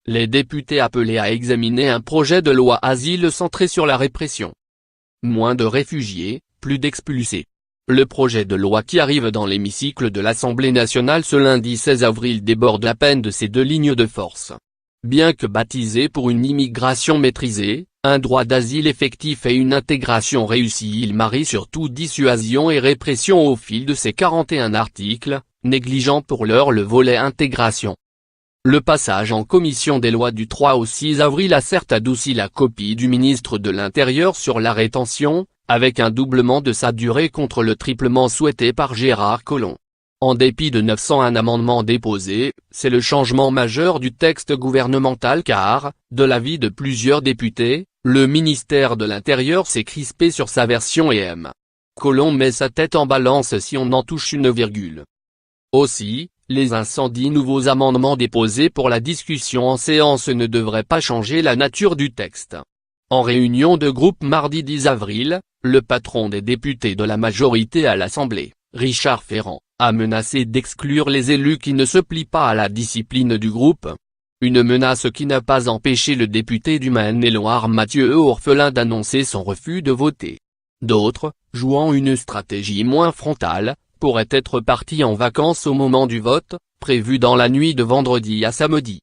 les députés appelaient à examiner un projet de loi asile centré sur la répression. Moins de réfugiés, plus d'expulsés. Le projet de loi qui arrive dans l'hémicycle de l'Assemblée nationale ce lundi 16 avril déborde à peine de ces deux lignes de force. Bien que baptisé pour une immigration maîtrisée, un droit d'asile effectif et une intégration réussie, il marie surtout dissuasion et répression au fil de ses 41 articles, négligeant pour l'heure le volet intégration. Le passage en commission des lois du 3 au 6 avril a certes adouci la copie du ministre de l'Intérieur sur la rétention, avec un doublement de sa durée contre le triplement souhaité par Gérard Collomb. En dépit de 901 amendements déposés, c'est le changement majeur du texte gouvernemental car, de l'avis de plusieurs députés, le ministère de l'Intérieur s'est crispé sur sa version et aime. Collomb met sa tête en balance si on en touche une virgule. Aussi, les 110 nouveaux amendements déposés pour la discussion en séance ne devraient pas changer la nature du texte. En réunion de groupe mardi 10 avril, le patron des députés de la majorité à l'Assemblée, Richard Ferrand, a menacé d'exclure les élus qui ne se plient pas à la discipline du groupe. Une menace qui n'a pas empêché le député du Maine-et-Loire Mathieu Orphelin d'annoncer son refus de voter. D'autres, jouant une stratégie moins frontale, pourraient être partis en vacances au moment du vote, prévu dans la nuit de vendredi à samedi.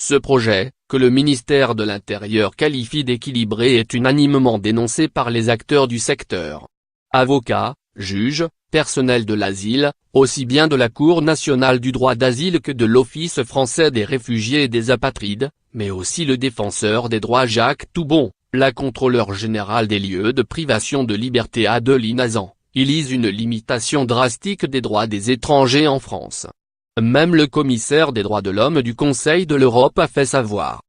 Ce projet, que le ministère de l'Intérieur qualifie d'équilibré, est unanimement dénoncé par les acteurs du secteur. Avocats, juges, personnel de l'asile, aussi bien de la Cour nationale du droit d'asile que de l'Office français des réfugiés et des apatrides, mais aussi le défenseur des droits Jacques Toubon, la contrôleure générale des lieux de privation de liberté Adeline Hazan, ils une limitation drastique des droits des étrangers en France. Même le commissaire des droits de l'homme du Conseil de l'Europe a fait savoir